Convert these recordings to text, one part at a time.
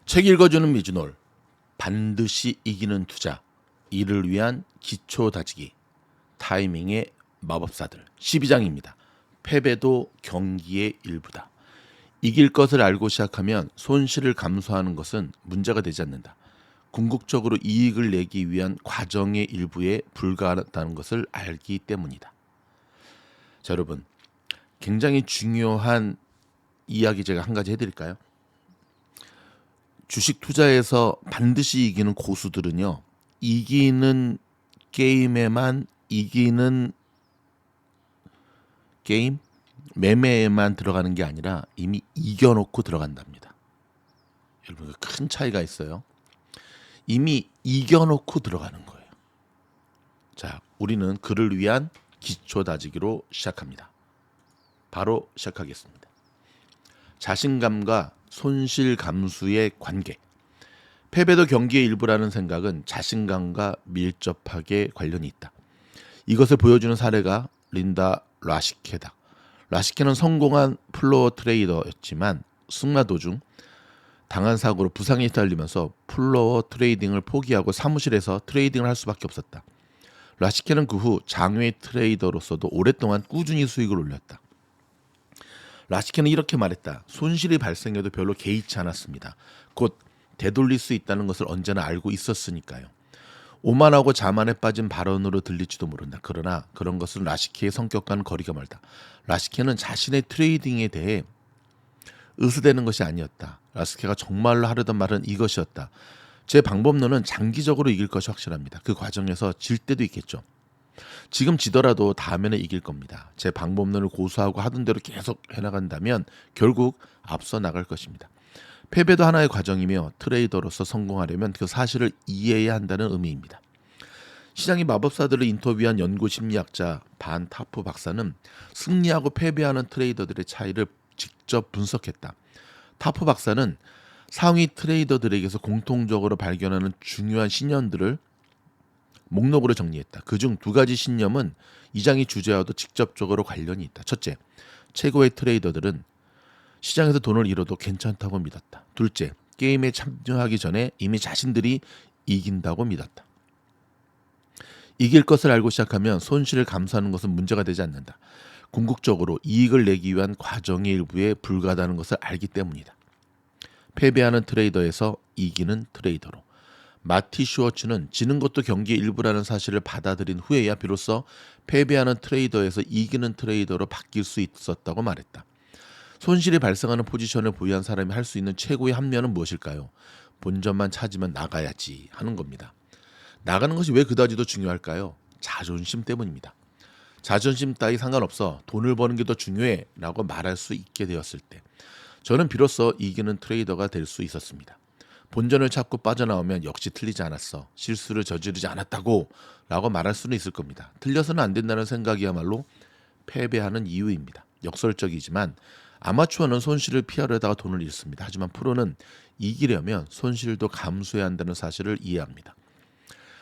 책 읽어주는 미즈놀, 반드시 이기는 투자, 이를 위한 기초 다지기, 타이밍의 마법사들 12장입니다. 패배도 경기의 일부다. 이길 것을 알고 시작하면 손실을 감수하는 것은 문제가 되지 않는다. 궁극적으로 이익을 내기 위한 과정의 일부에 불과하다는 것을 알기 때문이다. 자, 여러분, 굉장히 중요한 이야기 제가 한 가지 해드릴까요? 주식 투자에서 반드시 이기는 고수들은요, 이기는 게임에만 이기는 게임 매매에만 들어가는 게 아니라 이미 이겨놓고 들어간답니다. 여러분, 큰 차이가 있어요. 이미 이겨놓고 들어가는 거예요. 자, 우리는 그를 위한 기초 다지기로 시작합니다. 바로 시작하겠습니다. 자신감과 손실 감수의 관계. 패배도 경기의 일부라는 생각은 자신감과 밀접하게 관련이 있다. 이것을 보여주는 사례가 린다 라시케다. 라시케는 성공한 플로어 트레이더였지만 승마 도중 당한 사고로 부상에 시달리면서 플로어 트레이딩을 포기하고 사무실에서 트레이딩을 할 수밖에 없었다. 라시케는 그 후 장외 트레이더로서도 오랫동안 꾸준히 수익을 올렸다. 라시케는 이렇게 말했다. 손실이 발생해도 별로 개의치 않았습니다. 곧 되돌릴 수 있다는 것을 언제나 알고 있었으니까요. 오만하고 자만에 빠진 발언으로 들릴지도 모른다. 그러나 그런 것은 라시케의 성격과는 거리가 멀다. 라시케는 자신의 트레이딩에 대해 으스대는 것이 아니었다. 라시케가 정말로 하려던 말은 이것이었다. 제 방법론은 장기적으로 이길 것이 확실합니다. 그 과정에서 질 때도 있겠죠. 지금 지더라도 다음에는 이길 겁니다. 제 방법론을 고수하고 하던 대로 계속 해나간다면 결국 앞서 나갈 것입니다. 패배도 하나의 과정이며 트레이더로서 성공하려면 그 사실을 이해해야 한다는 의미입니다. 시장의 마법사들을 인터뷰한 연구 심리학자 반 타프 박사는 승리하고 패배하는 트레이더들의 차이를 직접 분석했다. 타프 박사는 상위 트레이더들에게서 공통적으로 발견하는 중요한 신념들을 목록으로 정리했다. 그중 두 가지 신념은 이 장의 주제와도 직접적으로 관련이 있다. 첫째, 최고의 트레이더들은 시장에서 돈을 잃어도 괜찮다고 믿었다. 둘째, 게임에 참여하기 전에 이미 자신들이 이긴다고 믿었다. 이길 것을 알고 시작하면 손실을 감수하는 것은 문제가 되지 않는다. 궁극적으로 이익을 내기 위한 과정의 일부에 불과하다는 것을 알기 때문이다. 패배하는 트레이더에서 이기는 트레이더로. 마티 슈워츠는 지는 것도 경기의 일부라는 사실을 받아들인 후에야 비로소 패배하는 트레이더에서 이기는 트레이더로 바뀔 수 있었다고 말했다. 손실이 발생하는 포지션을 보유한 사람이 할 수 있는 최고의 합리화는 무엇일까요? 본전만 찾으면 나가야지 하는 겁니다. 나가는 것이 왜 그다지도 중요할까요? 자존심 때문입니다. 자존심 따위 상관없어, 돈을 버는 게 더 중요해 라고 말할 수 있게 되었을 때 저는 비로소 이기는 트레이더가 될 수 있었습니다. 본전을 찾고 빠져나오면 역시 틀리지 않았어, 실수를 저지르지 않았다고 라고 말할 수는 있을 겁니다. 틀려서는 안 된다는 생각이야말로 패배하는 이유입니다. 역설적이지만 아마추어는 손실을 피하려다가 돈을 잃습니다. 하지만 프로는 이기려면 손실도 감수해야 한다는 사실을 이해합니다.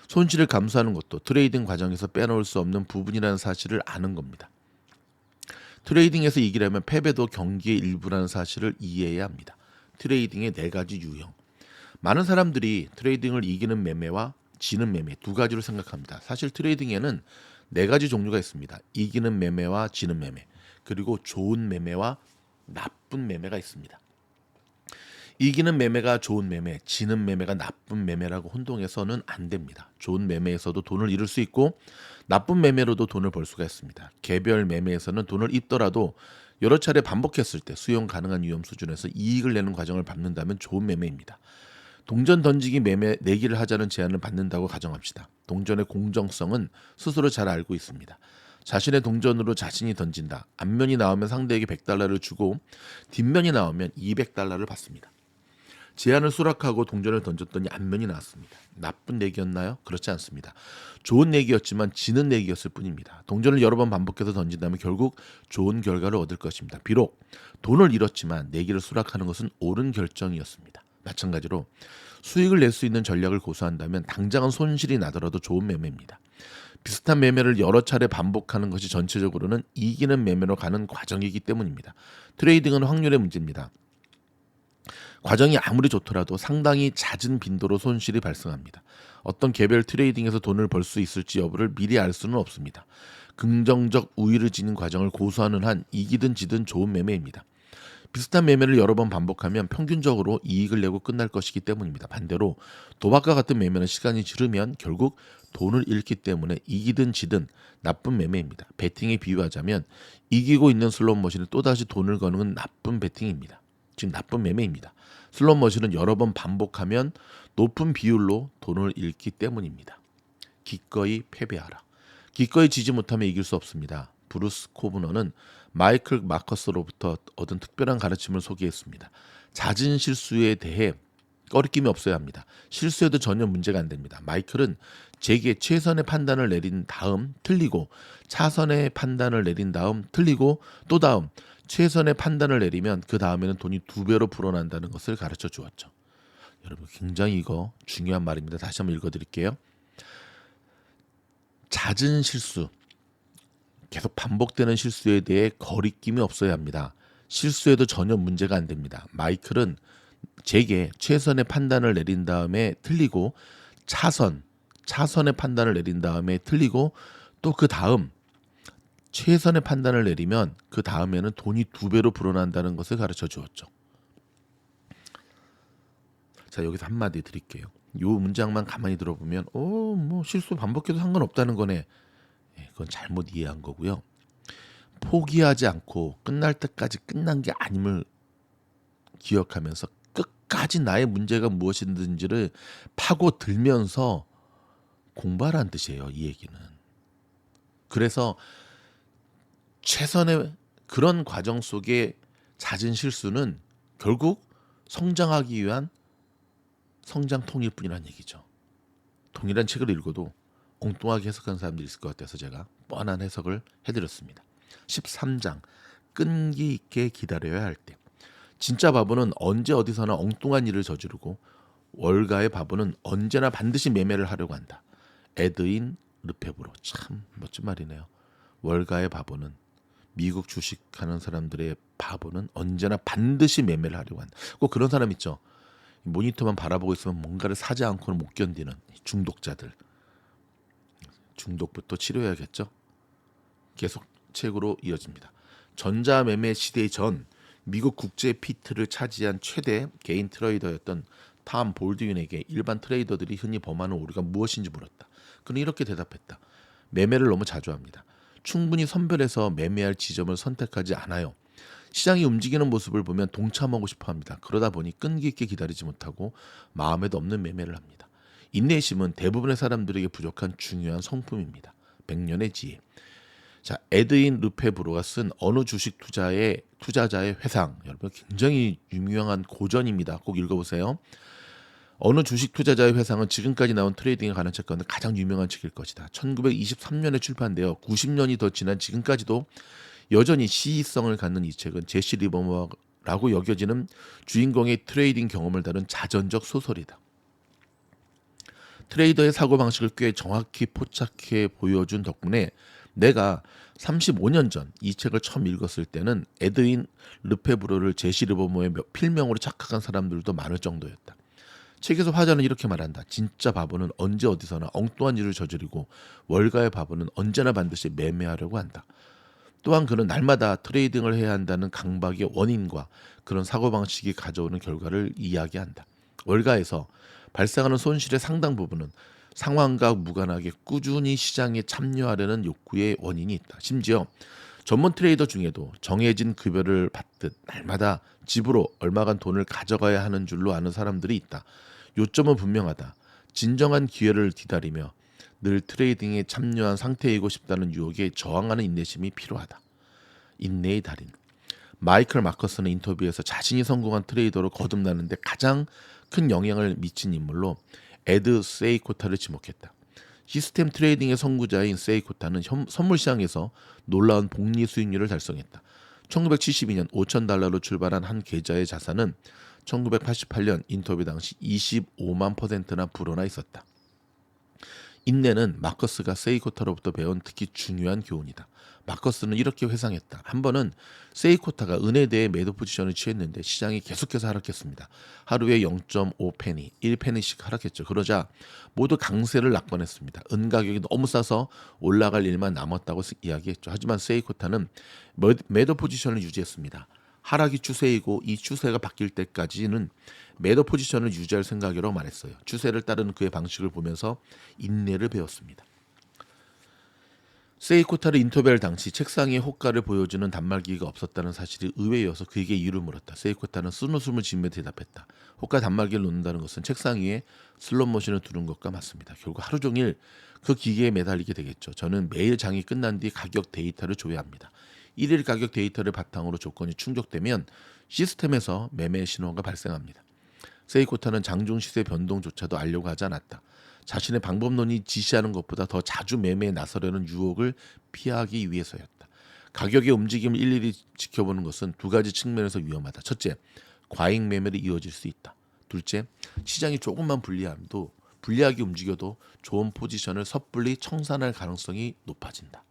손실을 감수하는 것도 트레이딩 과정에서 빼놓을 수 없는 부분이라는 사실을 아는 겁니다. 트레이딩에서 이기려면 패배도 경기의 일부라는 사실을 이해해야 합니다. 트레이딩의 4가지 유형. 많은 사람들이 트레이딩을 이기는 매매와 지는 매매 두 가지로 생각합니다. 사실 트레이딩에는 4가지 종류가 있습니다. 이기는 매매와 지는 매매, 그리고 좋은 매매와 나쁜 매매가 있습니다. 이기는 매매가 좋은 매매, 지는 매매가 나쁜 매매라고 혼동해서는 안 됩니다. 좋은 매매에서도 돈을 잃을 수 있고 나쁜 매매로도 돈을 벌 수가 있습니다. 개별 매매에서는 돈을 잃더라도 여러 차례 반복했을 때 수용 가능한 위험 수준에서 이익을 내는 과정을 밟는다면 좋은 매매입니다. 동전 던지기 매매 내기를 하자는 제안을 받는다고 가정합시다. 동전의 공정성은 스스로 잘 알고 있습니다. 자신의 동전으로 자신이 던진다. 앞면이 나오면 상대에게 $100를 주고 뒷면이 나오면 $200를 받습니다. 제안을 수락하고 동전을 던졌더니 앞면이 나왔습니다. 나쁜 내기였나요? 그렇지 않습니다. 좋은 내기였지만 지는 내기였을 뿐입니다. 동전을 여러 번 반복해서 던진다면 결국 좋은 결과를 얻을 것입니다. 비록 돈을 잃었지만 내기를 수락하는 것은 옳은 결정이었습니다. 마찬가지로 수익을 낼 수 있는 전략을 고수한다면 당장은 손실이 나더라도 좋은 매매입니다. 비슷한 매매를 여러 차례 반복하는 것이 전체적으로는 이기는 매매로 가는 과정이기 때문입니다. 트레이딩은 확률의 문제입니다. 과정이 아무리 좋더라도 상당히 잦은 빈도로 손실이 발생합니다. 어떤 개별 트레이딩에서 돈을 벌 수 있을지 여부를 미리 알 수는 없습니다. 긍정적 우위를 지닌 과정을 고수하는 한 이기든 지든 좋은 매매입니다. 비슷한 매매를 여러 번 반복하면 평균적으로 이익을 내고 끝날 것이기 때문입니다. 반대로 도박과 같은 매매는 시간이 지르면 결국 돈을 잃기 때문에 이기든 지든 나쁜 매매입니다. 베팅에 비유하자면 이기고 있는 슬롯머신에 또다시 돈을 거는 건 나쁜 베팅입니다. 즉 나쁜 매매입니다. 슬롯머신은 여러 번 반복하면 높은 비율로 돈을 잃기 때문입니다. 기꺼이 패배하라. 기꺼이 지지 못하면 이길 수 없습니다. 브루스 코브너는 마이클 마커스로부터 얻은 특별한 가르침을 소개했습니다. 잦은 실수에 대해 꺼리낌이 없어야 합니다. 실수해도 전혀 문제가 안 됩니다. 마이클은 제게 최선의 판단을 내린 다음 틀리고, 차선의 판단을 내린 다음 틀리고, 또 다음 최선의 판단을 내리면 그 다음에는 돈이 2배로 불어난다는 것을 가르쳐 주었죠. 여러분 굉장히 이거 중요한 말입니다. 다시 한번 읽어드릴게요. 잦은 실수, 계속 반복되는 실수에 대해 거리낌이 없어야 합니다. 실수해도 전혀 문제가 안 됩니다. 마이클은 제게 최선의 판단을 내린 다음에 틀리고, 차선의 판단을 내린 다음에 틀리고, 또 그 다음 최선의 판단을 내리면 그 다음에는 돈이 2배로 불어난다는 것을 가르쳐 주었죠. 자, 여기서 한마디 드릴게요. 요 문장만 가만히 들어보면 뭐 실수 반복해도 상관없다는 거네. 그건 잘못 이해한 거고요. 포기하지 않고 끝날 때까지 끝난 게 아님을 기억하면서 끝까지 나의 문제가 무엇이든지를 파고들면서 공부하라는 뜻이에요. 이 얘기는. 그래서 최선의 그런 과정 속에 잦은 실수는 결국 성장하기 위한 성장통일 뿐이라는 얘기죠. 동일한 책을 읽어도 엉뚱하게 해석하는 사람들이 있을 것 같아서 제가 뻔한 해석을 해드렸습니다. 13장 끈기 있게 기다려야 할 때. 진짜 바보는 언제 어디서나 엉뚱한 일을 저지르고 월가의 바보는 언제나 반드시 매매를 하려고 한다. 에드인 르페브로. 참 멋진 말이네요. 월가의 바보는, 미국 주식하는 사람들의 바보는 언제나 반드시 매매를 하려고 한다. 꼭 그런 사람 있죠. 모니터만 바라보고 있으면 뭔가를 사지 않고는 못 견디는 중독자들. 중독부터 치료해야겠죠. 계속 책으로 이어집니다. 전자매매 시대 전 미국 국제 피트를 차지한 최대 개인 트레이더였던 탐 볼드윈에게 일반 트레이더들이 흔히 범하는 오류가 무엇인지 물었다. 그는 이렇게 대답했다. 매매를 너무 자주 합니다. 충분히 선별해서 매매할 지점을 선택하지 않아요. 시장이 움직이는 모습을 보면 동참하고 싶어 합니다. 그러다 보니 끈기 있게 기다리지 못하고 마음에도 없는 매매를 합니다. 인내심은 대부분의 사람들에게 부족한 중요한 성품입니다. 100년의 지혜. 자, 에드인 르페브로가 쓴 어느 주식 투자자의 회상. 여러분 굉장히 유명한 고전입니다. 꼭 읽어보세요. 어느 주식 투자자의 회상은 지금까지 나온 트레이딩에 관한 책 가운데 가장 유명한 책일 것이다. 1923년에 출판되어 90년이 더 지난 지금까지도 여전히 시의성을 갖는 이 책은 제시 리버머라고 여겨지는 주인공의 트레이딩 경험을 다룬 자전적 소설이다. 트레이더의 사고방식을 꽤 정확히 포착해 보여준 덕분에 내가 35년 전 이 책을 처음 읽었을 때는 에드윈 르페브로를 제시 리버머의 필명으로 착각한 사람들도 많을 정도였다. 책에서 화자는 이렇게 말한다. 진짜 바보는 언제 어디서나 엉뚱한 일을 저지르고 월가의 바보는 언제나 반드시 매매하려고 한다. 또한 그는 날마다 트레이딩을 해야 한다는 강박의 원인과 그런 사고방식이 가져오는 결과를 이야기한다. 월가에서 발생하는 손실의 상당 부분은 상황과 무관하게 꾸준히 시장에 참여하려는 욕구의 원인이 있다. 심지어 전문 트레이더 중에도 정해진 급여를 받듯 날마다 집으로 얼마간 돈을 가져가야 하는 줄로 아는 사람들이 있다. 요점은 분명하다. 진정한 기회를 기다리며 늘 트레이딩에 참여한 상태이고 싶다는 유혹에 저항하는 인내심이 필요하다. 인내의 달인. 마이클 마커스는 인터뷰에서 자신이 성공한 트레이더로 거듭나는데 가장 큰 영향을 미친 인물로 에드 세이코타를 지목했다. 시스템 트레이딩의 선구자인 세이코타는 선물 시장에서 놀라운 복리 수익률을 달성했다. 1972년 $5,000로 출발한 한 계좌의 자산은 1988년 인터뷰 당시 25만%나 불어나 있었다. 인내는 마커스가 세이코타로부터 배운 특히 중요한 교훈이다. 마커스는 이렇게 회상했다. 한 번은 세이코타가 은에 대해 매도 포지션을 취했는데 시장이 계속해서 하락했습니다. 하루에 0.5페니, 1페니씩 하락했죠. 그러자 모두 강세를 낙관했습니다. 은 가격이 너무 싸서 올라갈 일만 남았다고 이야기했죠. 하지만 세이코타는 매도 포지션을 유지했습니다. 하락이 추세이고 이 추세가 바뀔 때까지는 매도 포지션을 유지할 생각이라고 말했어요. 추세를 따르는 그의 방식을 보면서 인내를 배웠습니다. 세이코타를 인터뷰할 당시 책상 위에 호가를 보여주는 단말기가 없었다는 사실이 의외여서 그에게 이유를 물었다. 세이코타는 쓴 웃음을 지으며 대답했다. 호가 단말기를 놓는다는 것은 책상 위에 슬롯머신을 두는 것과 맞습니다. 결국 하루 종일 그 기계에 매달리게 되겠죠. 저는 매일 장이 끝난 뒤 가격 데이터를 조회합니다. 1일 가격 데이터를 바탕으로 조건이 충족되면 시스템에서 매매 신호가 발생합니다. 세이코타는 장중 시세 변동조차도 알려고 하지 않았다. 자신의 방법론이 지시하는 것보다 더 자주 매매에 나서려는 유혹을 피하기 위해서였다. 가격의 움직임을 일일이 지켜보는 것은 두 가지 측면에서 위험하다. 첫째, 과잉 매매로 이어질 수 있다. 둘째, 시장이 조금만 불리하게 움직여도 좋은 포지션을 섣불리 청산할 가능성이 높아진다.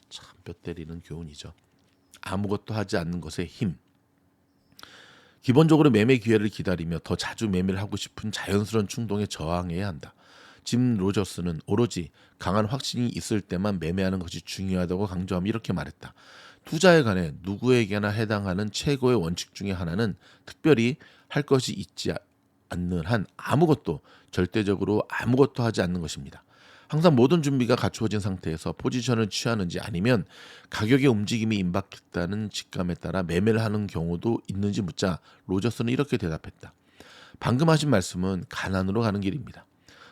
참 뼈 때리는 교훈이죠. 아무것도 하지 않는 것의 힘. 기본적으로 매매 기회를 기다리며 더 자주 매매를 하고 싶은 자연스러운 충동에 저항해야 한다. 짐 로저스는 오로지 강한 확신이 있을 때만 매매하는 것이 중요하다고 강조하며 이렇게 말했다. 투자에 관해 누구에게나 해당하는 최고의 원칙 중에 하나는 특별히 할 것이 있지 않는 한 절대적으로 아무것도 하지 않는 것입니다. 항상 모든 준비가 갖추어진 상태에서 포지션을 취하는지 아니면 가격의 움직임이 임박했다는 직감에 따라 매매를 하는 경우도 있는지 묻자 로저스는 이렇게 대답했다. 방금 하신 말씀은 가난으로 가는 길입니다.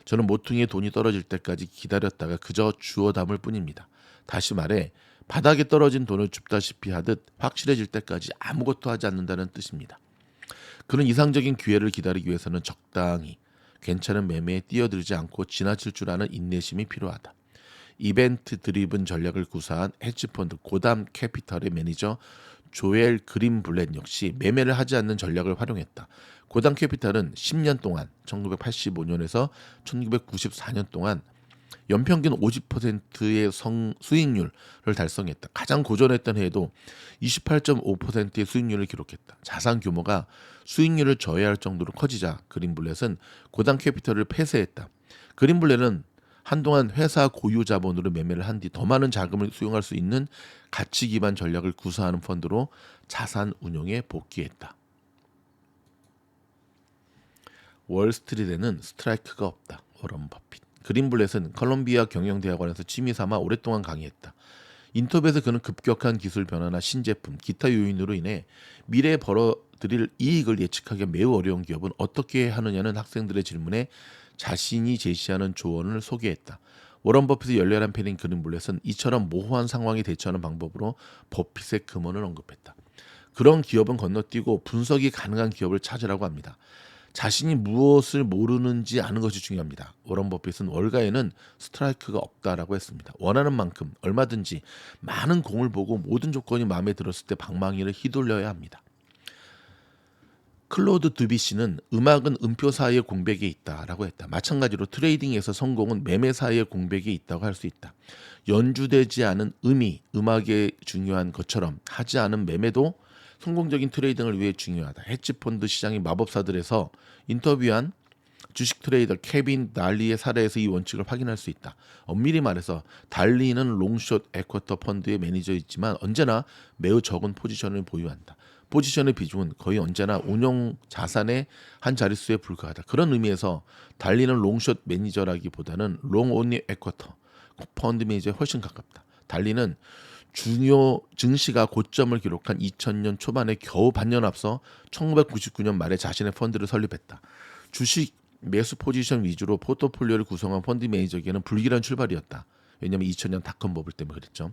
저는 모퉁이에 돈이 떨어질 때까지 기다렸다가 그저 주워 담을 뿐입니다. 다시 말해 바닥에 떨어진 돈을 줍다시피 하듯 확실해질 때까지 아무것도 하지 않는다는 뜻입니다. 그런 이상적인 기회를 기다리기 위해서는 적당히 괜찮은 매매에 뛰어들지 않고 지나칠 줄 아는 인내심이 필요하다. 이벤트 드리븐 전략을 구사한 헤지펀드 고담 캐피털의 매니저 조엘 그린블렛 역시 매매를 하지 않는 전략을 활용했다. 고담 캐피털은 10년 동안 1985년에서 1994년 동안 연평균 50%의 수익률을 달성했다. 가장 고전했던 해에도 28.5%의 수익률을 기록했다. 자산 규모가 수익률을 저해할 정도로 커지자 그린블렛은 고담 캐피털을 폐쇄했다. 그린블렛은 한동안 회사 고유 자본으로 매매를 한 뒤 더 많은 자금을 수용할 수 있는 가치 기반 전략을 구사하는 펀드로 자산 운용에 복귀했다. 월스트리트에는 스트라이크가 없다. 워런 버핏. 그린블렛은 컬럼비아 경영대학원에서 취미삼아 오랫동안 강의했다. 인터뷰에서 그는 급격한 기술 변화나 신제품, 기타 요인으로 인해 미래에 벌어들일 이익을 예측하기 매우 어려운 기업은 어떻게 하느냐는 학생들의 질문에 자신이 제시하는 조언을 소개했다. 워런 버핏의 열렬한 팬인 그린블렛은 이처럼 모호한 상황에 대처하는 방법으로 버핏의 금원을 언급했다. 그런 기업은 건너뛰고 분석이 가능한 기업을 찾으라고 합니다. 자신이 무엇을 모르는지 아는 것이 중요합니다. 워런 버핏은 월가에는 스트라이크가 없다라고 했습니다. 원하는 만큼 얼마든지 많은 공을 보고 모든 조건이 마음에 들었을 때 방망이를 휘둘려야 합니다. 클로드 드비시는 음악은 음표 사이의 공백에 있다라고 했다. 마찬가지로 트레이딩에서 성공은 매매 사이의 공백에 있다고 할 수 있다. 연주되지 않은 음악에 중요한 것처럼 하지 않은 매매도 성공적인 트레이딩을 위해 중요하다. 헤지펀드 시장의 마법사들에서 인터뷰한 주식 트레이더 케빈 달리의 사례에서 이 원칙을 확인할 수 있다. 엄밀히 말해서 달리는 롱숏 에쿼터 펀드의 매니저이지만 언제나 매우 적은 포지션을 보유한다. 포지션의 비중은 거의 언제나 운용 자산의 한 자릿수에 불과하다. 그런 의미에서 달리는 롱숏 매니저라기보다는 롱 온리 에쿼터 펀드 매니저에 훨씬 가깝다. 달리는 중요 증시가 고점을 기록한 2000년 초반에 겨우 반년 앞서 1999년 말에 자신의 펀드를 설립했다. 주식 매수 포지션 위주로 포트폴리오를 구성한 펀드 매니저에게는 불길한 출발이었다. 왜냐하면 2000년 닷컴 버블 때문에 그랬죠.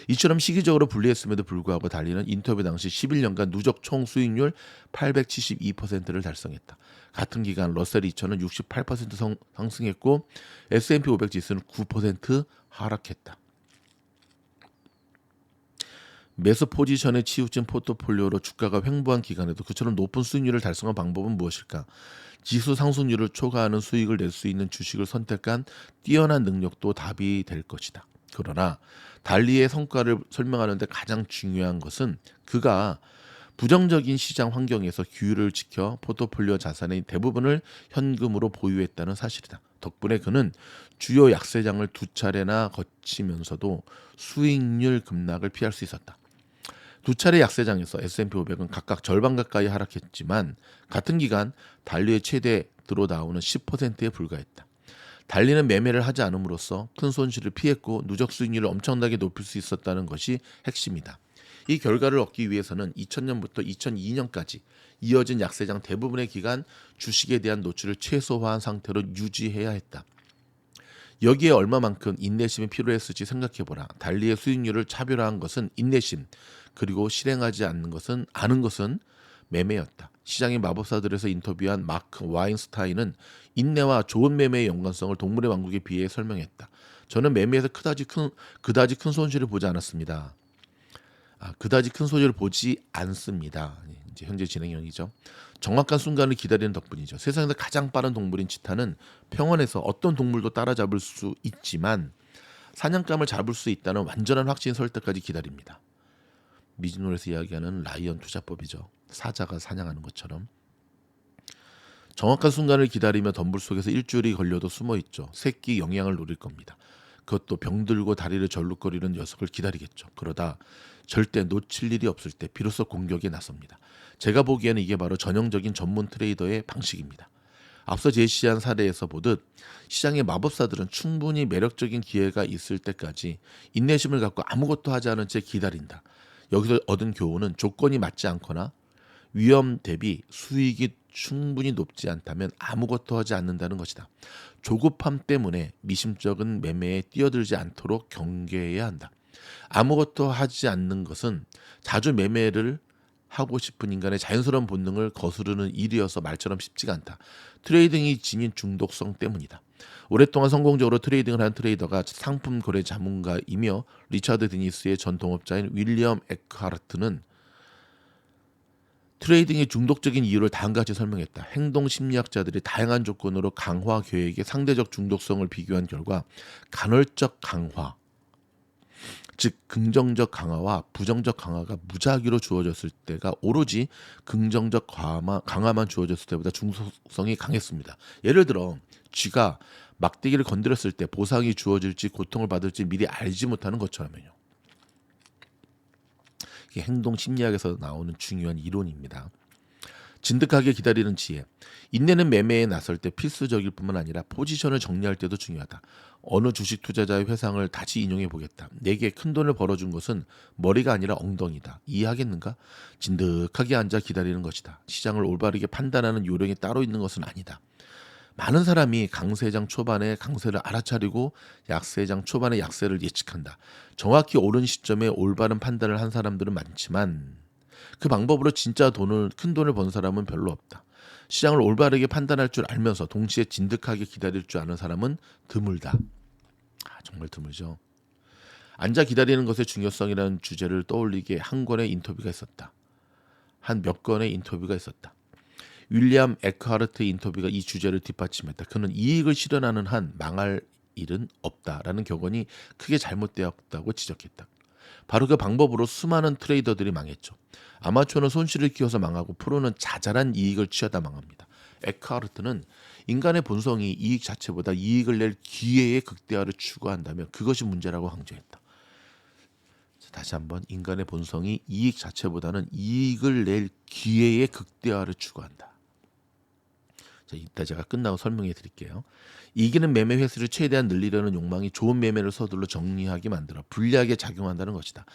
이처럼 시기적으로 불리했음에도 불구하고 달리는 인터뷰 당시 11년간 누적 총 수익률 872%를 달성했다. 같은 기간 러셀 2000은 68% 상승했고 S&P 500 지수는 9% 하락했다. 매수 포지션에 치우친 포트폴리오로 주가가 횡보한 기간에도 그처럼 높은 수익률을 달성한 방법은 무엇일까? 지수 상승률을 초과하는 수익을 낼 수 있는 주식을 선택한 뛰어난 능력도 답이 될 것이다. 그러나 달리의 성과를 설명하는 데 가장 중요한 것은 그가 부정적인 시장 환경에서 규율을 지켜 포트폴리오 자산의 대부분을 현금으로 보유했다는 사실이다. 덕분에 그는 주요 약세장을 두 차례나 거치면서도 수익률 급락을 피할 수 있었다. 두 차례 약세장에서 S&P 500은 각각 절반 가까이 하락했지만 같은 기간 달리의 최대 드로다운은 10%에 불과했다. 달리는 매매를 하지 않음으로써 큰 손실을 피했고 누적 수익률을 엄청나게 높일 수 있었다는 것이 핵심이다. 이 결과를 얻기 위해서는 2000년부터 2002년까지 이어진 약세장 대부분의 기간 주식에 대한 노출을 최소화한 상태로 유지해야 했다. 여기에 얼마만큼 인내심이 필요했을지 생각해보라. 달리의 수익률을 차별화한 것은 인내심, 그리고 실행하지 않는 것은 아는 것은 매매였다. 시장의 마법사들에서 인터뷰한 마크 와인스타인은 인내와 좋은 매매의 연관성을 동물의 왕국에 비해 설명했다. 저는 매매에서 그다지 큰 손실을 보지 않았습니다. 그다지 큰 손실을 보지 않습니다. 이제 현재 진행형이죠. 정확한 순간을 기다리는 덕분이죠. 세상에서 가장 빠른 동물인 치타는 평원에서 어떤 동물도 따라잡을 수 있지만 사냥감을 잡을 수 있다는 완전한 확신이 설 때까지 기다립니다. 미즈노에서 이야기하는 라이언 투자법이죠. 사자가 사냥하는 것처럼. 정확한 순간을 기다리며 덤불 속에서 일주일이 걸려도 숨어 있죠. 새끼 영양을 노릴 겁니다. 그것도 병들고 다리를 절룩거리는 녀석을 기다리겠죠. 그러다 절대 놓칠 일이 없을 때 비로소 공격에 나섭니다. 제가 보기에는 이게 바로 전형적인 전문 트레이더의 방식입니다. 앞서 제시한 사례에서 보듯 시장의 마법사들은 충분히 매력적인 기회가 있을 때까지 인내심을 갖고 아무것도 하지 않은 채 기다린다. 여기서 얻은 교훈은 조건이 맞지 않거나 위험 대비 수익이 충분히 높지 않다면 아무것도 하지 않는다는 것이다. 조급함 때문에 미심쩍은 매매에 뛰어들지 않도록 경계해야 한다. 아무것도 하지 않는 것은 자주 매매를 하고 싶은 인간의 자연스러운 본능을 거스르는 일이어서 말처럼 쉽지가 않다. 트레이딩이 지닌 중독성 때문이다. 오랫동안 성공적으로 트레이딩을 한 트레이더가 상품 거래 전문가이며 리차드 드니스의 전 동업자인 윌리엄 에크하르트는 트레이딩의 중독적인 이유를 다음과 같이 설명했다. 행동 심리학자들이 다양한 조건으로 강화 계획의 상대적 중독성을 비교한 결과 간헐적 강화, 즉 긍정적 강화와 부정적 강화가 무작위로 주어졌을 때가 오로지 긍정적 강화만 주어졌을 때보다 중독성이 강했습니다. 예를 들어 쥐가 막대기를 건드렸을 때 보상이 주어질지 고통을 받을지 미리 알지 못하는 것처럼요. 이게 행동 심리학에서 나오는 중요한 이론입니다. 진득하게 기다리는 지혜. 인내는 매매에 나설 때 필수적일 뿐만 아니라 포지션을 정리할 때도 중요하다. 어느 주식 투자자의 회상을 다시 인용해 보겠다. 내게 큰 돈을 벌어준 것은 머리가 아니라 엉덩이다. 이해하겠는가? 진득하게 앉아 기다리는 것이다. 시장을 올바르게 판단하는 요령이 따로 있는 것은 아니다. 많은 사람이 강세장 초반에 강세를 알아차리고 약세장 초반에 약세를 예측한다. 정확히 옳은 시점에 올바른 판단을 한 사람들은 많지만 그 방법으로 진짜 큰 돈을 번 사람은 별로 없다. 시장을 올바르게 판단할 줄 알면서 동시에 진득하게 기다릴 줄 아는 사람은 드물다. 정말 드물죠. 앉아 기다리는 것의 중요성이라는 주제를 떠올리게 한 권의 인터뷰가 있었다. 한 몇 건의 인터뷰가 있었다. 윌리엄 에크하르트 인터뷰가 이 주제를 뒷받침했다. 그는 이익을 실현하는 한 망할 일은 없다라는 격언이 크게 잘못되었다고 지적했다. 바로 그 방법으로 수많은 트레이더들이 망했죠. 아마추어는 손실을 키워서 망하고 프로는 자잘한 이익을 취하다 망합니다. 에크하르트는 인간의 본성이 이익 자체보다 이익을 낼 기회의 극대화를 추구한다면 그것이 문제라고 강조했다. 다시 한번 인간의 본성이 이익 자체보다는 이익을 낼 기회의 극대화를 추구한다. 이따 제가 끝나고 설명해 드릴게요. 이기는 매매 횟수를 최대한 늘리려는 욕망이 좋은 매매를 서둘러 정리하게 만들어 불리하게 작용한다는 것이다.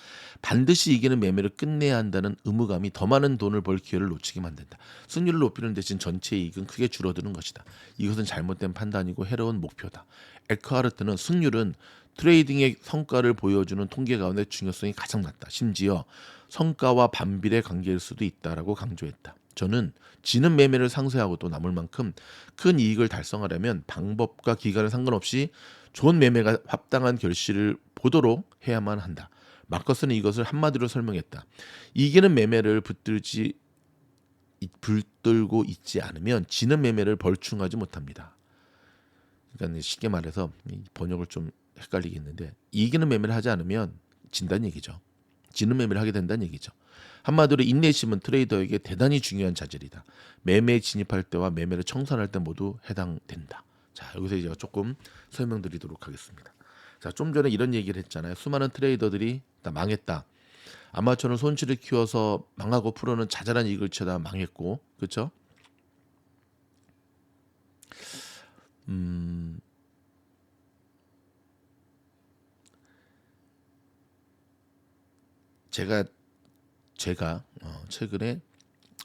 반드시 이기는 매매를 끝내야 한다는 의무감이 더 많은 돈을 벌 기회를 놓치게 만든다. 승률을 높이는 대신 전체 이익은 크게 줄어드는 것이다. 이것은 잘못된 판단이고 해로운 목표다. 에크하르트는 승률은 트레이딩의 성과를 보여주는 통계 가운데 중요성이 가장 낮다. 심지어 성과와 반비례 관계일 수도 있다라고 강조했다. 저는 지는 매매를 상쇄하고도 남을 만큼 큰 이익을 달성하려면 방법과 기간에 상관없이 좋은 매매가 합당한 결실을 보도록 해야만 한다. 마커스는 이것을 한마디로 설명했다. 이기는 매매를 붙들고 있지 않으면 지는 매매를 벌충하지 못합니다. 그러니까 쉽게 말해서 번역을 좀 헷갈리겠는데 이기는 매매를 하지 않으면 진다는 얘기죠. 지는 매매를 하게 된다는 얘기죠. 한마디로 인내심은 트레이더에게 대단히 중요한 자질이다. 매매에 진입할 때와 매매를 청산할 때 모두 해당된다. 자, 여기서 제가 조금 설명드리도록 하겠습니다. 자, 좀 전에 이런 얘기를 했잖아요. 수많은 트레이더들이 다 망했다. 아마추어는 손실을 키워서 망하고 프로는 자잘한 이익을 치다 망했고, 그렇죠? 제가 최근에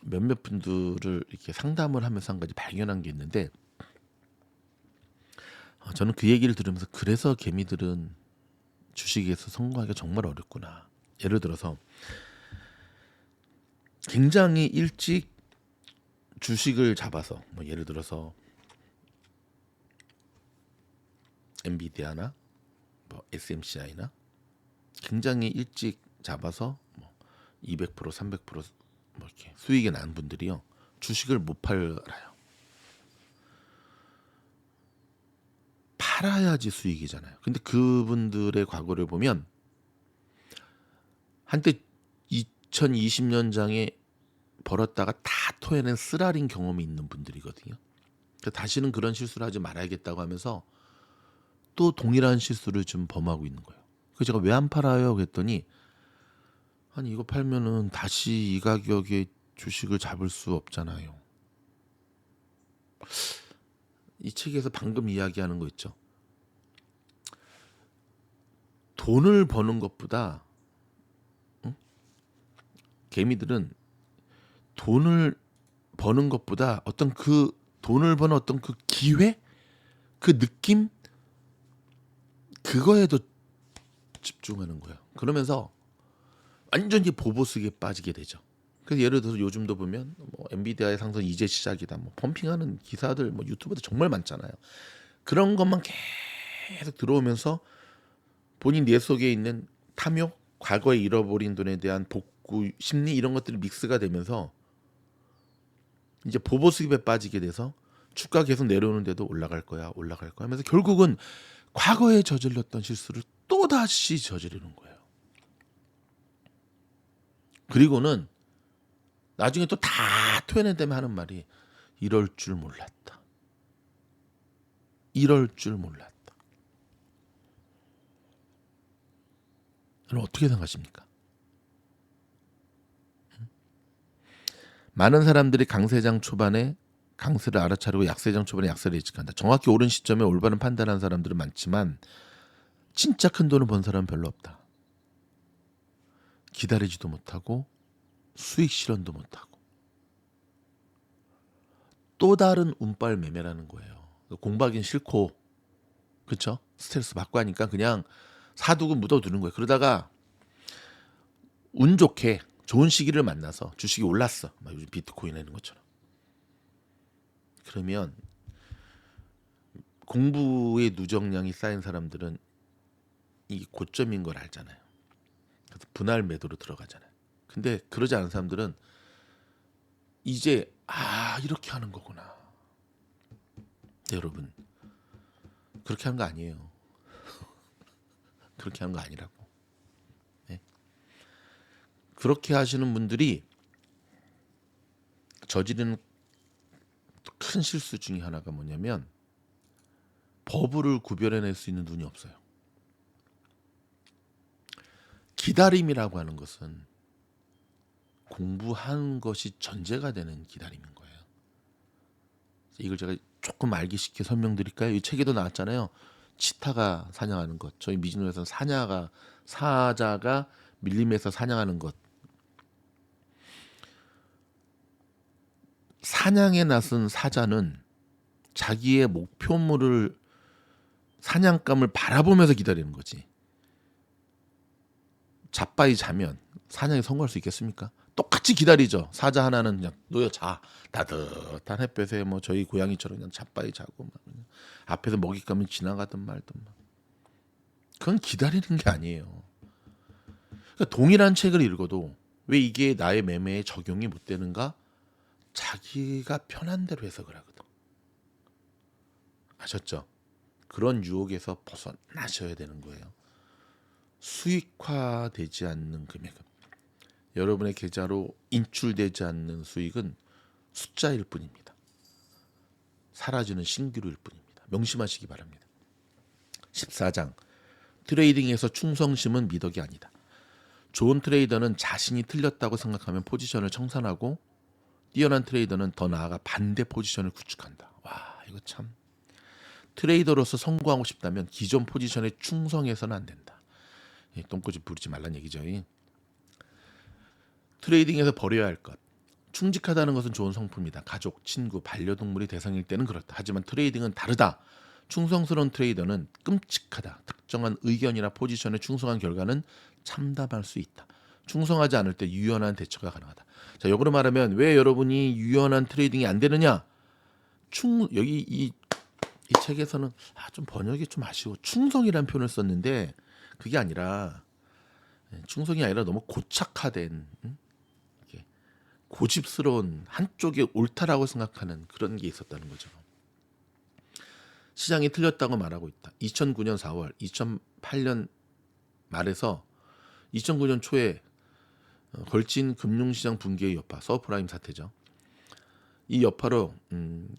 몇몇 분들을 이렇게 상담을 하면서 한 가지 발견한 게 있는데, 저는 그 얘기를 들으면서 그래서 개미들은 주식에서 성공하기가 정말 어렵구나. 예를 들어서 굉장히 일찍 주식을 잡아서 뭐 예를 들어서 엔비디아나 뭐 SMCI나 굉장히 일찍 잡아서 뭐 200%, 300%뭐 이렇게 수익이 난 분들이요. 주식을 못 팔아요. 팔아야지 수익이잖아요. 근데 그분들의 과거를 보면 한때 2020년장에 벌었다가 다 토해낸 쓰라린 경험이 있는 분들이거든요. 그러니까 다시는 그런 실수를 하지 말아야겠다고 하면서 또 동일한 실수를 좀 범하고 있는 거예요. 그래서 제가 왜 안 팔아요? 그랬더니 아니 이거 팔면은 다시 이 가격에 주식을 잡을 수 없잖아요. 이 책에서 방금 이야기하는 거 있죠. 돈을 버는 것보다 개미들은 돈을 버는 것보다 어떤 그 돈을 버는 어떤 그 기회, 그 느낌, 그거에 더 집중하는 거예요. 그러면서 완전히 보보스에 빠지게 되죠. 그래서 예를 들어서 요즘도 보면 뭐 엔비디아의 상승 이제 시작이다, 뭐 펌핑하는 기사들 뭐 유튜브도 정말 많잖아요. 그런 것만 계속 들어오면서 본인 뇌 속에 있는 탐욕, 과거에 잃어버린 돈에 대한 복구 심리 이런 것들이 믹스가 되면서 이제 보보 수입에 빠지게 돼서 주가 계속 내려오는데도 올라갈 거야 하면서 결국은 과거에 저질렀던 실수를 또 다시 저지르는 거예요. 그리고는 나중에 또 다 토해낸 다음에 하는 말이 이럴 줄 몰랐다. 이럴 줄 몰랐다. 여러분 어떻게 생각하십니까? 많은 사람들이 강세장 초반에 강세를 알아차리고 약세장 초반에 약세를 예측한다. 정확히 옳은 시점에 올바른 판단한 사람들은 많지만 진짜 큰 돈을 번 사람은 별로 없다. 기다리지도 못하고 수익 실현도 못하고 또 다른 운빨 매매라는 거예요. 공부하기는 싫고 그렇죠? 스트레스 받고 하니까 그냥 사두고 묻어두는 거예요. 그러다가 운 좋게 좋은 시기를 만나서 주식이 올랐어. 막 요즘 비트코인 하는 것처럼. 그러면 공부의 누적량이 쌓인 사람들은 이게 고점인 걸 알잖아요. 그래서 분할 매도로 들어가잖아요. 근데 그러지 않은 사람들은 이제 이렇게 하는 거구나. 네, 여러분 그렇게 하는 거 아니에요. 그렇게 하는 거 아니라고. 네. 그렇게 하시는 분들이 저지르는 큰 실수 중에 하나가 뭐냐면 버블을 구별해낼 수 있는 눈이 없어요. 기다림이라고 하는 것은 공부한 것이 전제가 되는 기다림인 거예요. 이걸 제가 조금 알기 쉽게 설명드릴까요? 이 책에도 나왔잖아요. 치타가 사냥하는 것. 저희 미진호에서는 사자가 밀림에서 사냥하는 것. 사냥에 나선 사자는 자기의 목표물을 사냥감을 바라보면서 기다리는 거지. 자빠이 자면 사냥에 성공할 수 있겠습니까? 똑같이 기다리죠. 사자 하나는 그냥 놓여 자. 따뜻한 햇볕에 뭐 저희 고양이처럼 그냥 자빠이 자고 막 그냥 앞에서 먹잇감이 지나가든 말든 막. 그건 기다리는 게 아니에요. 그러니까 동일한 책을 읽어도 왜 이게 나의 매매에 적용이 못 되는가? 자기가 편한 대로 해석을 하거든. 아셨죠? 그런 유혹에서 벗어나셔야 되는 거예요. 수익화되지 않는 금액은, 여러분의 계좌로 인출되지 않는 수익은 숫자일 뿐입니다. 사라지는 신기루일 뿐입니다. 명심하시기 바랍니다. 14장 트레이딩에서 충성심은 미덕이 아니다. 좋은 트레이더는 자신이 틀렸다고 생각하면 포지션을 청산하고, 뛰어난 트레이더는 더 나아가 반대 포지션을 구축한다. 와, 이거 참, 트레이더로서 성공하고 싶다면 기존 포지션에 충성해서는 안 된다. 똥꼬집 부리지 말란 얘기죠. 트레이딩에서 버려야 할 것. 충직하다는 것은 좋은 성품이다. 가족, 친구, 반려동물이 대상일 때는 그렇다. 하지만 트레이딩은 다르다. 충성스러운 트레이더는 끔찍하다. 특정한 의견이나 포지션에 충성한 결과는 참담할 수 있다. 충성하지 않을 때 유연한 대처가 가능하다. 자, 역으로 말하면 왜 여러분이 유연한 트레이딩이 안 되느냐? 여기 이 책에서는 좀 번역이 좀 아쉬워. 충성이라는 표현을 썼는데 그게 아니라, 충성이 아니라 너무 고착화된, 고집스러운, 한쪽이 옳다라고 생각하는 그런 게 있었다는 거죠. 시장이 틀렸다고 말하고 있다. 2009년 4월, 2008년 말에서 2009년 초에 걸친 금융시장 붕괴의 여파, 서프라임 사태죠. 이 여파로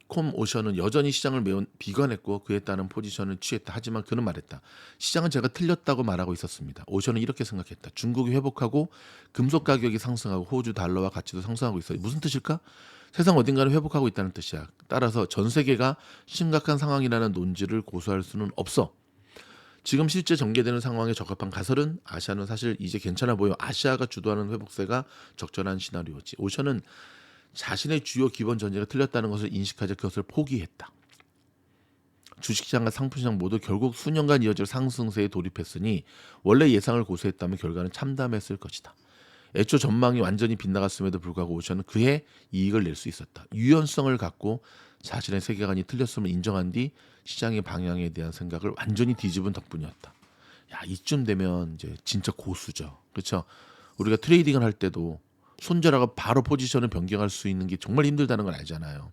콤오션은 여전히 시장을 매우 비관했고 그에 따른 포지션을 취했다. 하지만 그는 말했다. 시장은 제가 틀렸다고 말하고 있었습니다. 오션은 이렇게 생각했다. 중국이 회복하고 금속 가격이 상승하고 호주 달러와 가치도 상승하고 있어요. 무슨 뜻일까? 세상 어딘가는 회복하고 있다는 뜻이야. 따라서 전 세계가 심각한 상황이라는 논지를 고수할 수는 없어. 지금 실제 전개되는 상황에 적합한 가설은 아시아는 사실 이제 괜찮아 보여. 아시아가 주도하는 회복세가 적절한 시나리오지. 오션은 자신의 주요 기본 전제가 틀렸다는 것을 인식하자 그것을 포기했다. 주식시장과 상품시장 모두 결국 수년간 이어질 상승세에 돌입했으니 원래 예상을 고수했다면 결과는 참담했을 것이다. 애초 전망이 완전히 빗나갔음에도 불구하고 오션은 그해 이익을 낼 수 있었다. 유연성을 갖고 자신의 세계관이 틀렸음을 인정한 뒤 시장의 방향에 대한 생각을 완전히 뒤집은 덕분이었다. 야, 이쯤 되면 이제 진짜 고수죠. 그렇죠? 우리가 트레이딩을 할 때도 손절하고 바로 포지션을 변경할 수 있는 게 정말 힘들다는 걸 알잖아요.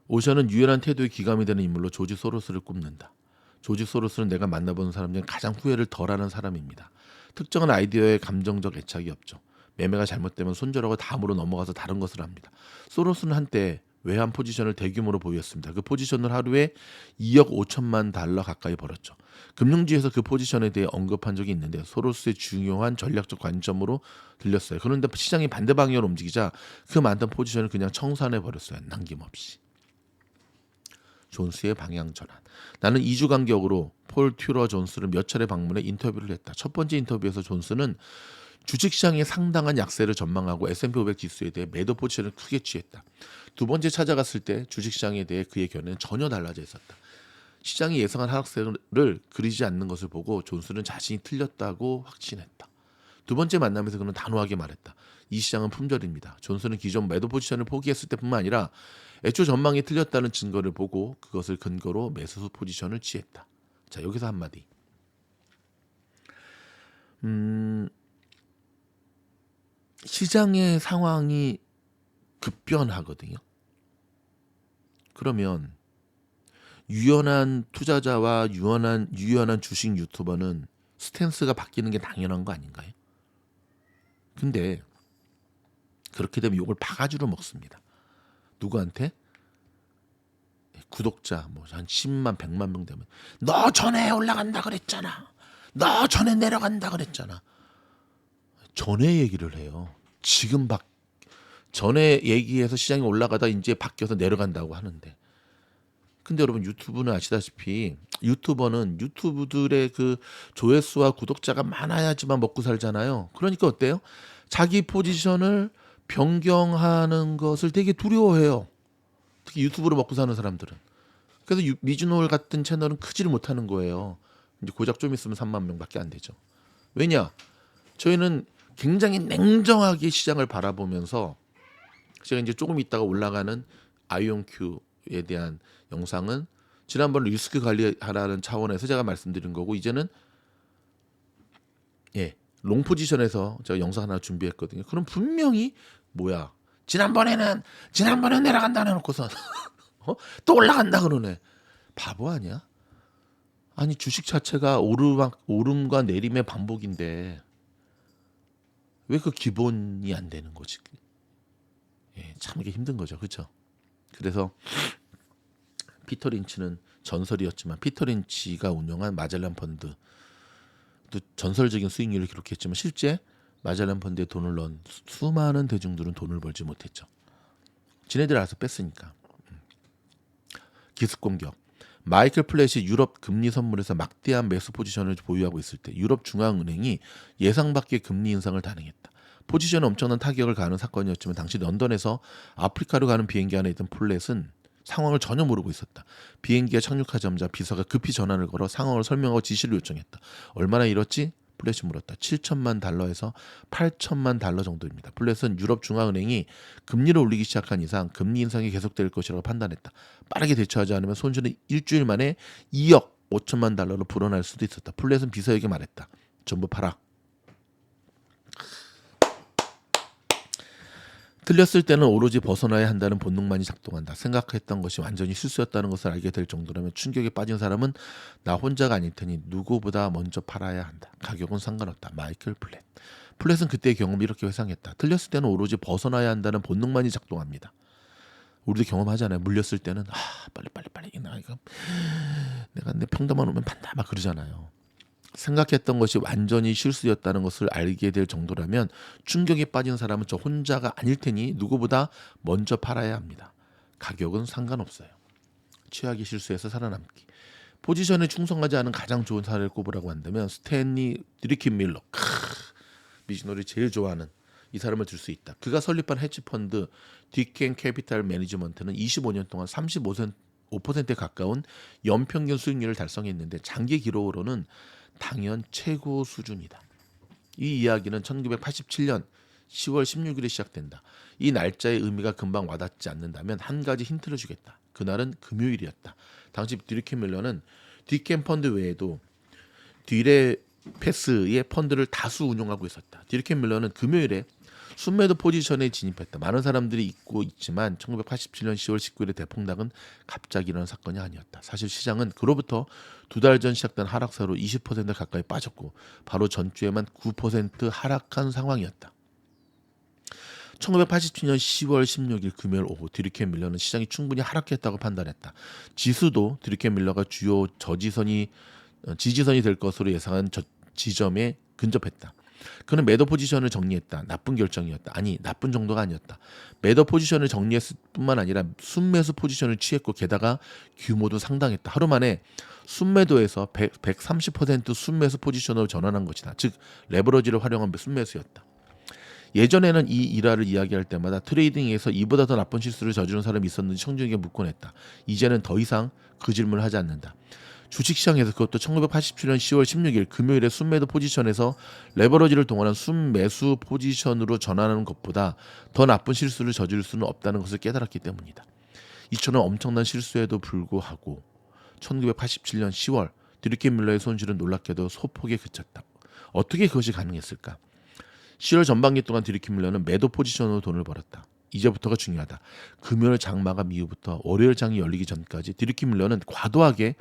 오션은 유연한 태도의 기감이 되는 인물로 조지 소로스를 꼽는다. 조지 소로스는 내가 만나본 사람 중 가장 후회를 덜하는 사람입니다. 특정한 아이디어에 감정적 애착이 없죠. 매매가 잘못되면 손절하고 다음으로 넘어가서 다른 것을 합니다. 소로스는 한때 외환 포지션을 대규모로 보유했습니다. 그 포지션을 하루에 2억 5천만 달러 가까이 벌었죠. 금융지에서 그 포지션에 대해 언급한 적이 있는데 소로스의 중요한 전략적 관점으로 들렸어요. 그런데 시장이 반대 방향으로 움직이자 그 많던 포지션을 그냥 청산해 버렸어요. 남김없이. 존스의 방향 전환. 나는 2주 간격으로 폴 튜러 존스를 몇 차례 방문해 인터뷰를 했다. 첫 번째 인터뷰에서 존스는 주식시장의 상당한 약세를 전망하고 S&P 500 지수에 대해 매도 포지션을 크게 취했다. 두 번째 찾아갔을 때 주식시장에 대해 그의 견해는 전혀 달라져 있었다. 시장이 예상한 하락세를 그리지 않는 것을 보고 존스는 자신이 틀렸다고 확신했다. 두 번째 만남에서 그는 단호하게 말했다. 이 시장은 품절입니다. 존스는 기존 매도 포지션을 포기했을 때뿐만 아니라 애초 전망이 틀렸다는 증거를 보고 그것을 근거로 매수 포지션을 취했다. 자, 여기서 한마디. 시장의 상황이 급변하거든요. 그러면 유연한 투자자와 유연한 주식 유튜버는 스탠스가 바뀌는 게 당연한 거 아닌가요? 근데 그렇게 되면 욕을 바가지로 먹습니다. 누구한테? 구독자 뭐 한 10만 100만 명 되면 너 전에 올라간다 그랬잖아. 너 전에 내려간다 그랬잖아. 전에 얘기를 해요. 지금 전에 얘기해서 시장이 올라가다 이제 바뀌어서 내려간다고 하는데. 근데 여러분 유튜브는 아시다시피 유튜버는 유튜브들의 그 조회수와 구독자가 많아야지만 먹고 살잖아요. 그러니까 어때요? 자기 포지션을 변경하는 것을 되게 두려워해요. 특히 유튜브로 먹고 사는 사람들은. 그래서 미즈노을 같은 채널은 크지를 못하는 거예요. 이제 고작 좀 있으면 3만 명밖에 안 되죠. 왜냐? 저희는 굉장히 냉정하게 시장을 바라보면서 제가 이제 조금 있다가 올라가는 아이온큐에 대한 영상은 지난번 리스크 관리하라는 차원에서 제가 말씀드린 거고 이제는 롱 포지션에서 제가 영상 하나 준비했거든요. 그럼 분명히 지난번에는 내려간다 해놓고서 또 올라간다 그러네. 바보 아니야? 아니 주식 자체가 오름과 내림의 반복인데 왜 그 기본이 안 되는 거지? 예, 참 이게 힘든 거죠, 그렇죠? 그래서 피터 린치는 전설이었지만 피터 린치가 운영한 마젤란 펀드도 전설적인 수익률을 기록했지만 실제 마젤란 펀드에 돈을 넣은 수많은 대중들은 돈을 벌지 못했죠. 지네들 알아서 뺐으니까. 기습 공격. 마이클 플랫이 유럽 금리 선물에서 막대한 매수 포지션을 보유하고 있을 때 유럽 중앙은행이 예상 밖의 금리 인상을 단행했다. 포지션에 엄청난 타격을 가하는 사건이었지만 당시 런던에서 아프리카로 가는 비행기 안에 있던 플랫은 상황을 전혀 모르고 있었다. 비행기가 착륙하자마자 비서가 급히 전화를 걸어 상황을 설명하고 지시를 요청했다. 얼마나 잃었지? 플랫이 물었다. 7천만 달러에서 8천만 달러 정도입니다. 플랫은 유럽 중앙은행이 금리를 올리기 시작한 이상 금리 인상이 계속될 것이라고 판단했다. 빠르게 대처하지 않으면 손실은 일주일 만에 2억 5천만 달러로 불어날 수도 있었다. 플랫은 비서에게 말했다. 전부 팔아. 틀렸을 때는 오로지 벗어나야 한다는 본능만이 작동한다. 생각했던 것이 완전히 실수였다는 것을 알게 될 정도라면 충격에 빠진 사람은 나 혼자가 아닐 테니 누구보다 먼저 팔아야 한다. 가격은 상관없다. 마이클 플랫. 플랫은 그때의 경험을 이렇게 회상했다. 틀렸을 때는 오로지 벗어나야 한다는 본능만이 작동합니다. 우리도 경험하잖아요. 물렸을 때는 빨리 내가 내 평단만 오면 판다 막 그러잖아요. 생각했던 것이 완전히 실수였다는 것을 알게 될 정도라면 충격에 빠진 사람은 저 혼자가 아닐 테니 누구보다 먼저 팔아야 합니다. 가격은 상관없어요. 최악의 실수에서 살아남기. 포지션에 충성하지 않은 가장 좋은 사례를 꼽으라고 한다면 스탠리 드리킨 밀러. 미시노리 제일 좋아하는 이 사람을 들 수 있다. 그가 설립한 헤지펀드 디켄 캐피탈 매니지먼트는 25년 동안 35%에 가까운 연평균 수익률을 달성했는데 장기 기록으로는 당연 최고 수준이다. 이 이야기는 1987년 10월 16일에 시작된다. 이 날짜의 의미가 금방 와닿지 않는다면 한 가지 힌트를 주겠다. 그날은 금요일이었다. 당시 디리켄 밀러는 디켄 펀드 외에도 디레 패스의 펀드를 다수 운용하고 있었다. 디리켄 밀러는 금요일에 순매도 포지션에 진입했다. 많은 사람들이 잊고 있지만 1987년 10월 19일의 대폭락은 갑자기 일어난 사건이 아니었다. 사실 시장은 그로부터 두 달 전 시작된 하락세로 20% 가까이 빠졌고 바로 전주에만 9% 하락한 상황이었다. 1987년 10월 16일 금요일 오후 디리켄 밀러는 시장이 충분히 하락했다고 판단했다. 지수도 디리켄 밀러가 주요 지지선이 될 것으로 예상한 지점에 근접했다. 그는 매도 포지션을 정리했다. 나쁜 결정이었다. 아니, 나쁜 정도가 아니었다. 매도 포지션을 정리했을 뿐만 아니라 순매수 포지션을 취했고 게다가 규모도 상당했다. 하루 만에 순매도에서 130% 순매수 포지션으로 전환한 것이다. 즉 레버러지를 활용한 순매수였다. 예전에는 이 일화를 이야기할 때마다 트레이딩에서 이보다 더 나쁜 실수를 저지른 사람이 있었는지 청중에게 묻곤 했다. 이제는 더 이상 그 질문을 하지 않는다. 주식시장에서 그것도 1987년 10월 16일 금요일에 순매도 포지션에서 레버러지를 동원한 순매수 포지션으로 전환하는 것보다 더 나쁜 실수를 저지를 수는 없다는 것을 깨달았기 때문이다. 이처럼 엄청난 실수에도 불구하고 1987년 10월 디리켄 밀러의 손실은 놀랍게도 소폭에 그쳤다. 어떻게 그것이 가능했을까? 10월 전반기 동안 디리켄 밀러는 매도 포지션으로 돈을 벌었다. 이제부터가 중요하다. 금요일 장 마감 이후부터 월요일 장이 열리기 전까지 디리켄 밀러는 과도하게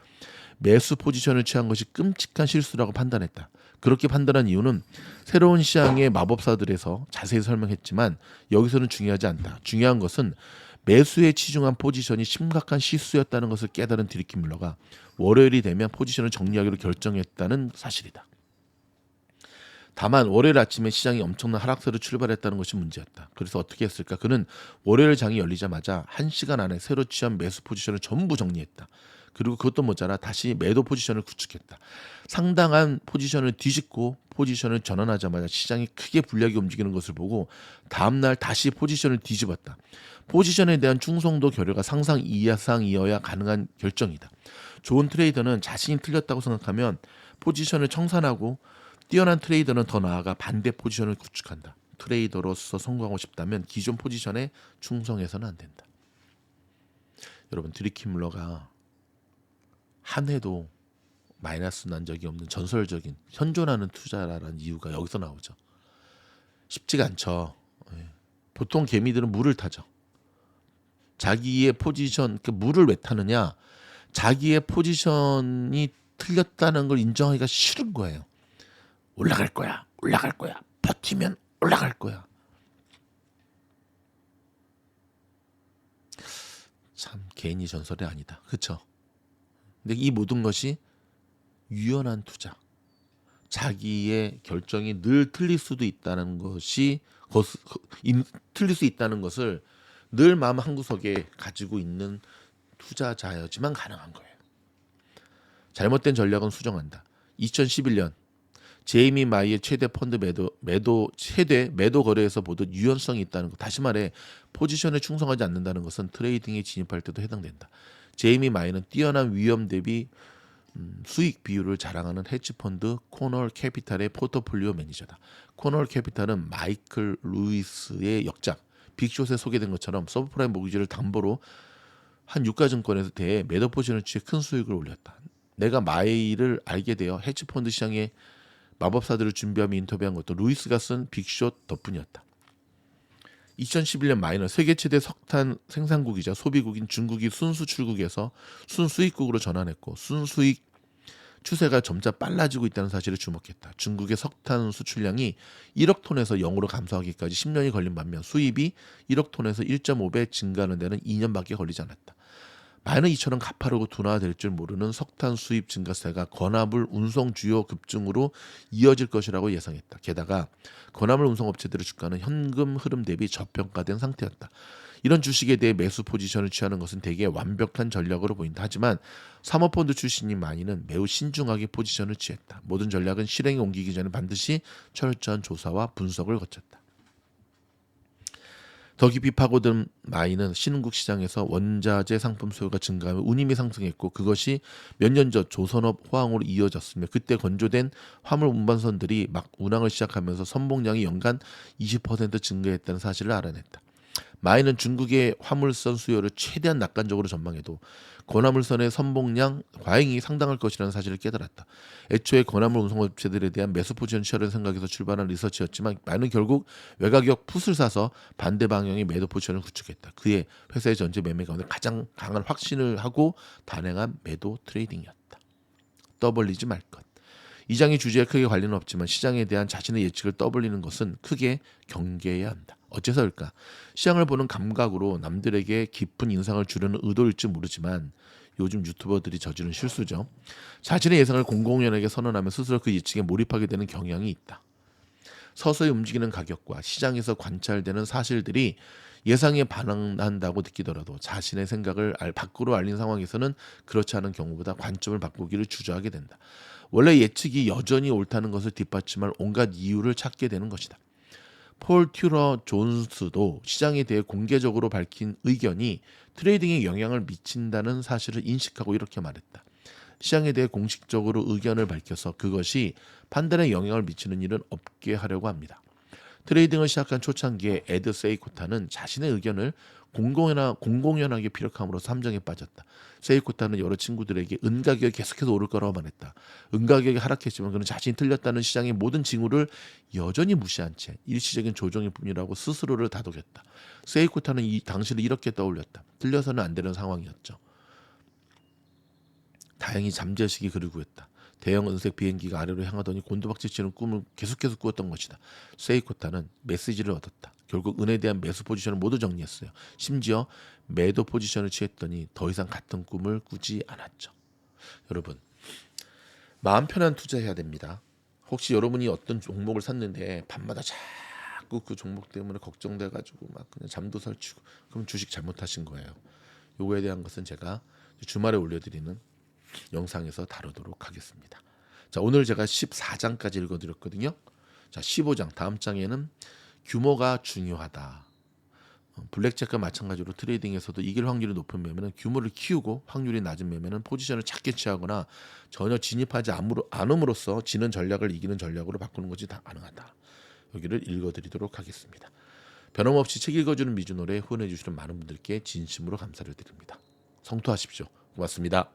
매수 포지션을 취한 것이 끔찍한 실수라고 판단했다. 그렇게 판단한 이유는 새로운 시장의 마법사들에서 자세히 설명했지만 여기서는 중요하지 않다. 중요한 것은 매수에 치중한 포지션이 심각한 실수였다는 것을 깨달은 디리켄 밀러가 월요일이 되면 포지션을 정리하기로 결정했다는 사실이다. 다만 월요일 아침에 시장이 엄청난 하락세로 출발했다는 것이 문제였다. 그래서 어떻게 했을까? 그는 월요일 장이 열리자마자 1시간 안에 새로 취한 매수 포지션을 전부 정리했다. 그리고 그것도 모자라 다시 매도 포지션을 구축했다. 상당한 포지션을 뒤집고 포지션을 전환하자마자 시장이 크게 불리하게 움직이는 것을 보고 다음날 다시 포지션을 뒤집었다. 포지션에 대한 충성도 결여가 상상 이상이어야 가능한 결정이다. 좋은 트레이더는 자신이 틀렸다고 생각하면 포지션을 청산하고 뛰어난 트레이더는 더 나아가 반대 포지션을 구축한다. 트레이더로서 성공하고 싶다면 기존 포지션에 충성해서는 안 된다. 여러분 디리켄 밀러가 한 해도 마이너스 난 적이 없는 전설적인 현존하는 투자라는 이유가 여기서 나오죠. 쉽지가 않죠. 보통 개미들은 물을 타죠. 자기의 포지션, 그 물을 왜 타느냐? 자기의 포지션이 틀렸다는 걸 인정하기가 싫은 거예요. 올라갈 거야, 올라갈 거야, 버티면 올라갈 거야. 참 개인이 전설이 아니다. 그렇죠? 근데 이 모든 것이 유연한 투자. 자기의 결정이 늘 틀릴 수도 있다는 것이 틀릴 수 있다는 것을 늘 마음 한구석에 가지고 있는 투자자여지만 가능한 거예요. 잘못된 전략은 수정한다. 2011년 제이미 마이의 최대 펀드 최대 매도 거래에서 보듯 유연성이 있다는 것. 다시 말해 포지션에 충성하지 않는다는 것은 트레이딩에 진입할 때도 해당된다. 제이미 마이는 뛰어난 위험 대비 수익 비율을 자랑하는 헤지펀드 코널 캐피탈의 포트폴리오 매니저다. 코널 캐피탈은 마이클 루이스의 역작 빅숏에 소개된 것처럼 서브프라임 모기지를 담보로 한 유가증권에서 대해 매도 포지션을 취해 큰 수익을 올렸다. 내가 마이를 알게 되어 헤지펀드 시장에 마법사들을 준비하며 인터뷰한 것도 루이스가 쓴 빅숏 덕분이었다. 2011년 마이는 세계 최대 석탄 생산국이자 소비국인 중국이 순수출국에서 순수익국으로 전환했고 순수익 추세가 점차 빨라지고 있다는 사실을 주목했다. 중국의 석탄 수출량이 1억 톤에서 0으로 감소하기까지 10년이 걸린 반면 수입이 1억 톤에서 1.5배 증가하는 데는 2년밖에 걸리지 않았다. 마이는 이처럼 가파르고 둔화될 줄 모르는 석탄 수입 증가세가 건화물 운송 주요 급증으로 이어질 것이라고 예상했다. 게다가 건화물 운송 업체들의 주가는 현금 흐름 대비 저평가된 상태였다. 이런 주식에 대해 매수 포지션을 취하는 것은 대개 완벽한 전략으로 보인다. 하지만 사모펀드 출신인 마이는 매우 신중하게 포지션을 취했다. 모든 전략은 실행에 옮기기 전에 반드시 철저한 조사와 분석을 거쳤다. 더 깊이 파고든 마이는 신흥국 시장에서 원자재 상품 수요가 증가하며 운임이 상승했고 그것이 몇 년 전 조선업 호황으로 이어졌으며 그때 건조된 화물 운반선들이 막 운항을 시작하면서 선봉량이 연간 20% 증가했다는 사실을 알아냈다. 마이는 중국의 화물선 수요를 최대한 낙관적으로 전망해도 건화물선의 선봉량 과잉이 상당할 것이라는 사실을 깨달았다. 애초에 건화물 운송업체들에 대한 매수 포지션 취하려는 생각에서 출발한 리서치였지만 마이는 결국 외곽역 풋을 사서 반대 방향의 매도 포지션을 구축했다. 그의 회사의 전체 매매 가운데 가장 강한 확신을 하고 단행한 매도 트레이딩이었다. 떠벌리지 말 것. 이 장의 주제에 크게 관련은 없지만 시장에 대한 자신의 예측을 떠벌리는 것은 크게 경계해야 한다. 어째서일까? 시장을 보는 감각으로 남들에게 깊은 인상을 주려는 의도일지 모르지만 요즘 유튜버들이 저지른 실수죠. 자신의 예상을 공공연하게 선언하며 스스로 그 예측에 몰입하게 되는 경향이 있다. 서서히 움직이는 가격과 시장에서 관찰되는 사실들이 예상에 반응한다고 느끼더라도 자신의 생각을 밖으로 알린 상황에서는 그렇지 않은 경우보다 관점을 바꾸기를 주저하게 된다. 원래 예측이 여전히 옳다는 것을 뒷받침할 온갖 이유를 찾게 되는 것이다. 폴 튜러 존스도 시장에 대해 공개적으로 밝힌 의견이 트레이딩에 영향을 미친다는 사실을 인식하고 이렇게 말했다. 시장에 대해 공식적으로 의견을 밝혀서 그것이 판단에 영향을 미치는 일은 없게 하려고 합니다. 트레이딩을 시작한 초창기에 에드 세이코타는 자신의 의견을 공공연하게 피력함으로써 함정에 빠졌다. 세이코타는 여러 친구들에게 은가격이 계속해서 오를 거라고 말했다. 은가격이 하락했지만 그는 자신이 틀렸다는 시장의 모든 징후를 여전히 무시한 채 일시적인 조정일 뿐이라고 스스로를 다독였다. 세이코타는 당시를 이렇게 떠올렸다. 틀려서는 안 되는 상황이었죠. 다행히 잠재의식이 그를 구했다. 대형 은색 비행기가 아래로 향하더니 곤두박질 치는 꿈을 계속해서 꾸었던 것이다. 세이코타는 메시지를 얻었다. 결국 은에 대한 매수 포지션을 모두 정리했어요. 심지어 매도 포지션을 취했더니 더 이상 같은 꿈을 꾸지 않았죠. 여러분, 마음 편한 투자해야 됩니다. 혹시 여러분이 어떤 종목을 샀는데 밤마다 자꾸 그 종목 때문에 걱정돼가지고 막 그냥 잠도 설치고 그럼 주식 잘못하신 거예요. 요거에 대한 것은 제가 주말에 올려드리는 영상에서 다루도록 하겠습니다. 자, 오늘 제가 14장까지 읽어드렸거든요. 자, 15장 다음 장에는 규모가 중요하다. 블랙잭과 마찬가지로 트레이딩에서도 이길 확률이 높은 매매는 규모를 키우고 확률이 낮은 매매는 포지션을 작게 취하거나 전혀 진입하지 않음으로써 지는 전략을 이기는 전략으로 바꾸는 것이 다 가능하다. 여기를 읽어드리도록 하겠습니다. 변함없이 책 읽어주는 미주노래 후원해 주시는 많은 분들께 진심으로 감사를 드립니다. 성투하십시오. 고맙습니다.